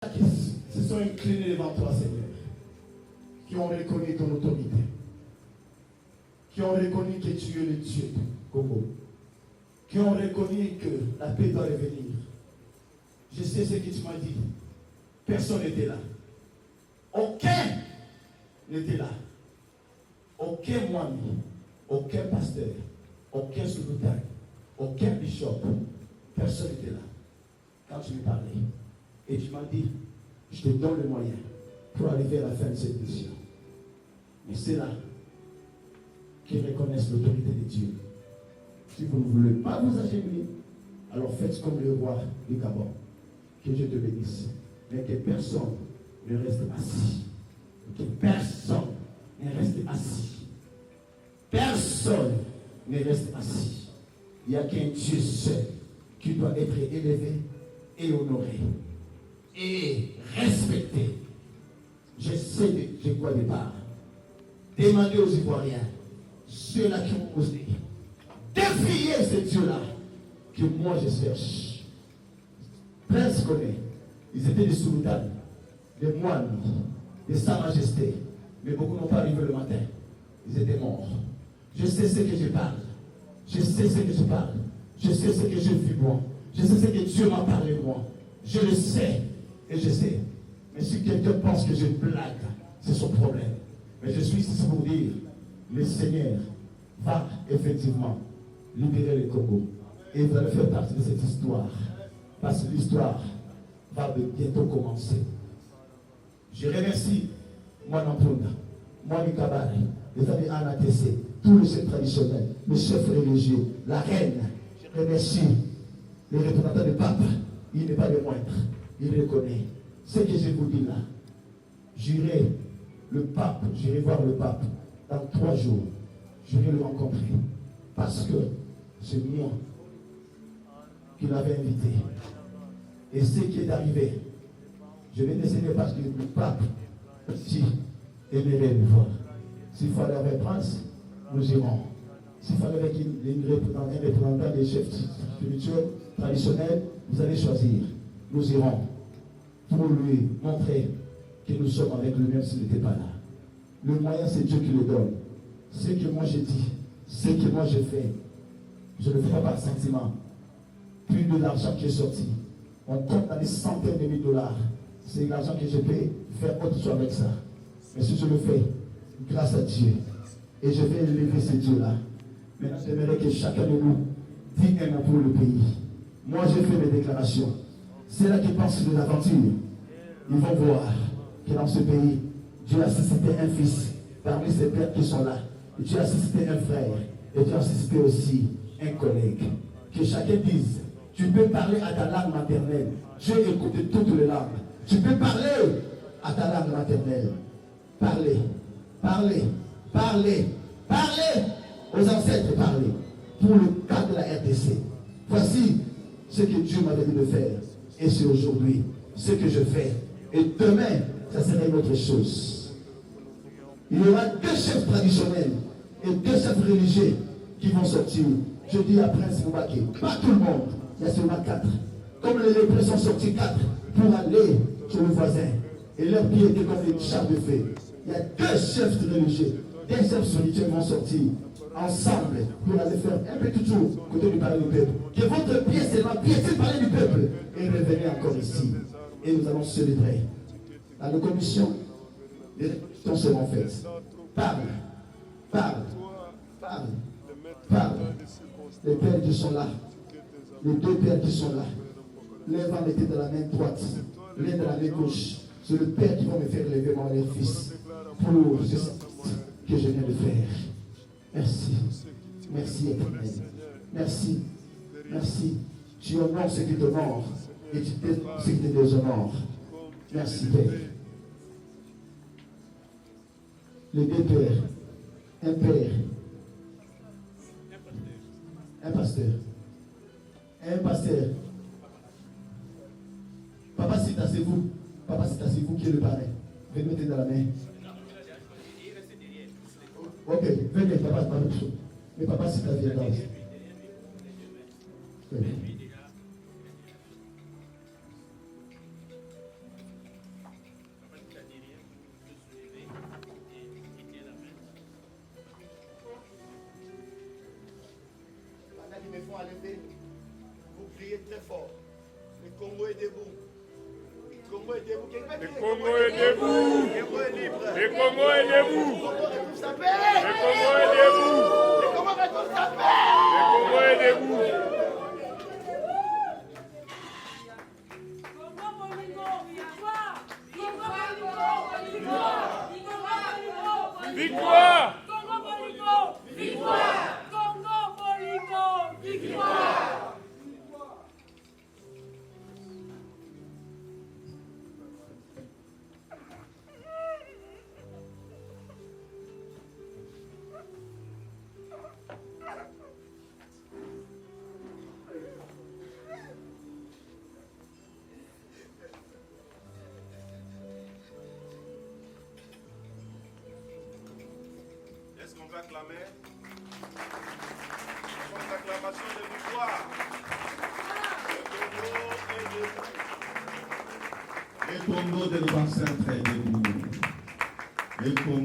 qui se sont inclinés devant toi, Seigneur, qui ont reconnu ton autorité, qui ont reconnu que tu es le Dieu du Congo, qui ont reconnu que la paix doit revenir. Je sais ce que tu m'as dit. Personne n'était là. Aucun n'était là. Aucun moine, aucun pasteur, aucun sous-sultan, aucun bishop, personne n'était là. Quand tu me parlais, et tu m'as dit, je te donne le moyen pour arriver à la fin de cette mission. Mais c'est là qu'ils reconnaissent l'autorité de Dieu. Si vous ne voulez pas vous agenouiller, alors faites comme le roi du Gabon. Que Dieu te bénisse. Mais que personne ne reste assis. Que personne ne reste assis. Personne ne reste assis. Il n'y a qu'un Dieu seul qui doit être élevé et honoré et respecté. Je sais de quoi départ. Demandez aux Ivoiriens, ceux-là qui ont osé défier ce Dieu-là que moi je cherche. Prince connaît, ils étaient des sultans, des moines, de Sa Majesté, mais beaucoup n'ont pas arrivé le matin. Ils étaient morts. Je sais ce que je parle. Je sais ce que je parle. Je sais ce que je vis moi. Je sais ce que Dieu m'a parlé de moi. Je le sais et je sais. Mais si quelqu'un pense que je blague, c'est son problème. Mais je suis ici pour dire, le Seigneur va effectivement libérer le Congo. Et vous allez faire partie de cette histoire. Parce que l'histoire va bientôt commencer. Je remercie moi Nampunda, moi Mikabare, les amis ANATC, tous les chefs traditionnels, les chefs religieux, la reine. Je remercie les représentants du pape. Il n'est pas le moindre. Il reconnaît. Ce que je vous dis là, j'irai voir le pape dans 3 jours. J'irai le rencontrer. Parce que c'est moi qui l'avais invité. Et ce qui est arrivé, je vais décider parce que le pape aussi aimerait le voir. S'il fallait avec Prince, nous irons. S'il fallait avec un représentant des chefs spirituels, traditionnels, vous allez choisir. Nous irons pour lui montrer que nous sommes avec lui même s'il n'était pas là. Le moyen, c'est Dieu qui le donne. Ce que moi j'ai dit, ce que moi j'ai fait, je ne le fais pas par sentiment. Plus de l'argent qui est sorti. On compte dans des centaines de milliers de dollars. C'est l'argent que je peux faire autre chose avec ça. Mais si je le fais, grâce à Dieu, et je vais élever ce Dieu-là, maintenant j'aimerais que chacun de nous dise un mot pour le pays. Moi j'ai fait mes déclarations. C'est là qui pensent de l'aventure. Ils vont voir que dans ce pays, Dieu a suscité un fils parmi ces pères qui sont là. Et Dieu a suscité un frère. Et Dieu a suscité aussi un collègue. Que chacun dise, tu peux parler à ta langue maternelle. Dieu écoute toutes les langues. Tu peux parler à ta langue maternelle. Parlez, parlez, parlez, parlez aux ancêtres, parlez. Pour le cas de la RDC. Voici ce que Dieu m'avait dit de faire. Et c'est aujourd'hui ce que je fais. Et demain, ça sera une autre chose. Il y aura 2 chefs traditionnels et 2 chefs religieux qui vont sortir. Je dis à Prince Moubake, pas tout le monde, il y a seulement 4. Comme les lépreux sont sortis 4 pour aller chez le voisin. Et leurs pieds étaient comme des chars de feu. Il y a 2 chefs religieux, 2 chefs spirituels vont sortir ensemble pour aller faire un petit tour côté du palais du peuple. Que votre pied seulement piétine le palais du peuple et revenez encore ici. Et nous allons célébrer. Dans les commissions, les réflexions seront faites. Parle, parle, parle, parle. Les pères qui sont là, les 2 pères qui sont là, l'un va mettre de la main droite, l'un de la main gauche. C'est le père qui va me faire lever mon fils pour ce que je viens de faire. Merci. Merci, Éternel. Merci. Merci. Tu honores ce qui t'honore et tu déshonores ce qui te déshonore. Merci, Père. Les 2 pères. Un père. Un pasteur. Un pasteur. Papa Sita, c'est vous. Papa Sita, c'est vous qui êtes le parrain. Venez mettre dans la main. Ok, venez, papa, pas de chose. Mais papa Sita vient dans. Le Congo est debout. Le Congo est debout. Le Congo est debout. Le Congo est debout. Victoire! Congo Bolingo! Victoire! Congo Bolingo! Victoire! Est-ce qu'on peut acclamer? Une acclamation de victoire. Le Congo de l'Ouest est très debout. Le Congo